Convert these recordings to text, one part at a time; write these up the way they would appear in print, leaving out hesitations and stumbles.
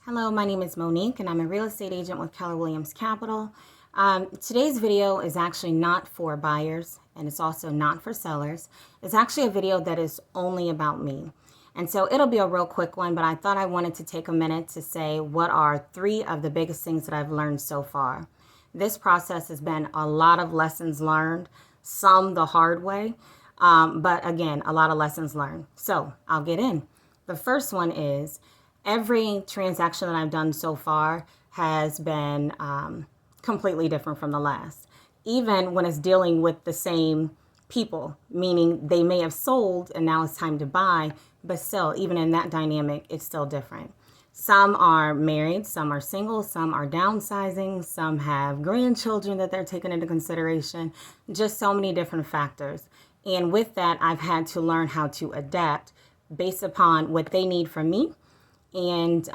Hello, my name is Monique and I'm a real estate agent with Keller Williams Capital. Today's video is actually not for buyers and it's also not for sellers. It's actually a video that is only about me. And so it'll be a real quick one, but I thought I wanted to take a minute to say what are 3 of the biggest things that I've learned so far. This process has been a lot of lessons learned, some the hard way, but again, a lot of lessons learned. So I'll get in. The first one is every transaction that I've done so far has been completely different from the last. Even when it's dealing with the same people, meaning they may have sold and now it's time to buy, but still, even in that dynamic, it's still different. Some are married, some are single, some are downsizing, some have grandchildren that they're taking into consideration, just so many different factors. And with that, I've had to learn how to adapt based upon what they need from me and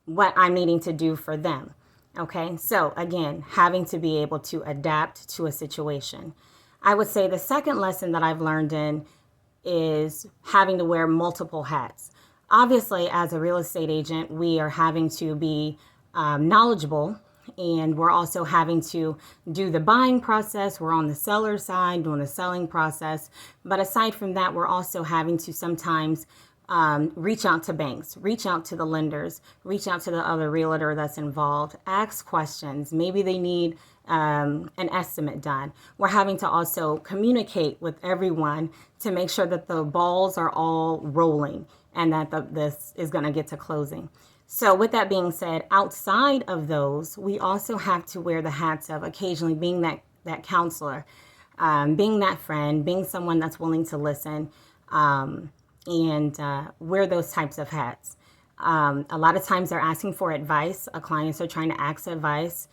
what I'm needing to do for them. Okay, so again, having to be able to adapt to a situation. I would say the second lesson that I've learned in is having to wear multiple hats. Obviously, as a real estate agent, we are having to be knowledgeable, and we're also having to do the buying process. We're on the seller side doing the selling process. But aside from that, we're also having to sometimes reach out to banks, reach out to the lenders, reach out to the other realtor that's involved, ask questions. Maybe they need an estimate done. We're having to also communicate with everyone to make sure that the balls are all rolling and that this is going to get to closing. So with that being said, outside of those, we also have to wear the hats of occasionally being that counselor, being that friend, being someone that's willing to listen, and wear those types of hats. A lot of times they're asking for advice. Clients are trying to ask advice,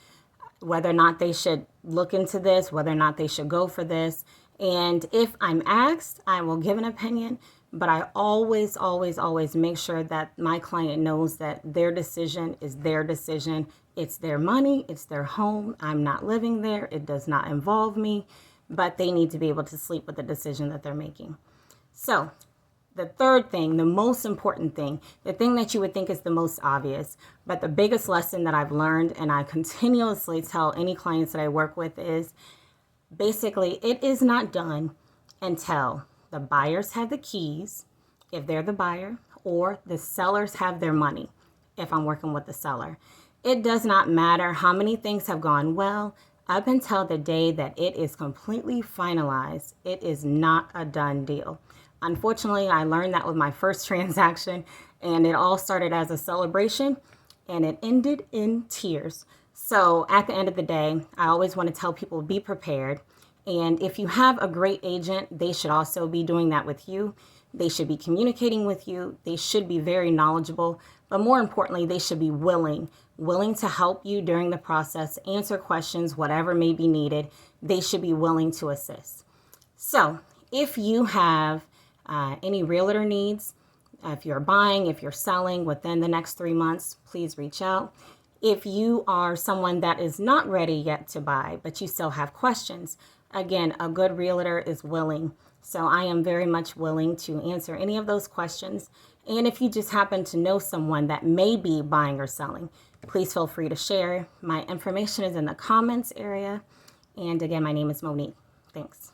whether or not they should look into this, whether or not they should go for this. And if I'm asked, I will give an opinion, but I always make sure that my client knows that their decision is their decision. It's their money, it's their home. I'm not living there. It does not involve me, but they need to be able to sleep with the decision that they're making. So the third thing, the most important thing, the thing that you would think is the most obvious, but the biggest lesson that I've learned and I continuously tell any clients that I work with is basically it is not done until the buyers have the keys, if they're the buyer, or the sellers have their money, if I'm working with the seller. It does not matter how many things have gone well. Up until the day that it is completely finalized, it is not a done deal. Unfortunately, I learned that with my first transaction, and it all started as a celebration, and it ended in tears. So at the end of the day, I always want to tell people, be prepared. And if you have a great agent, they should also be doing that with you. They should be communicating with you. They should be very knowledgeable. But more importantly, they should be willing to help you during the process, answer questions, whatever may be needed. They should be willing to assist. So if you have any realtor needs, if you're buying, if you're selling within the next 3 months, please reach out. If you are someone that is not ready yet to buy, but you still have questions, again, a good realtor is willing. So I am very much willing to answer any of those questions. And if you just happen to know someone that may be buying or selling, please feel free to share. My information is in the comments area. And again, my name is Monique. Thanks.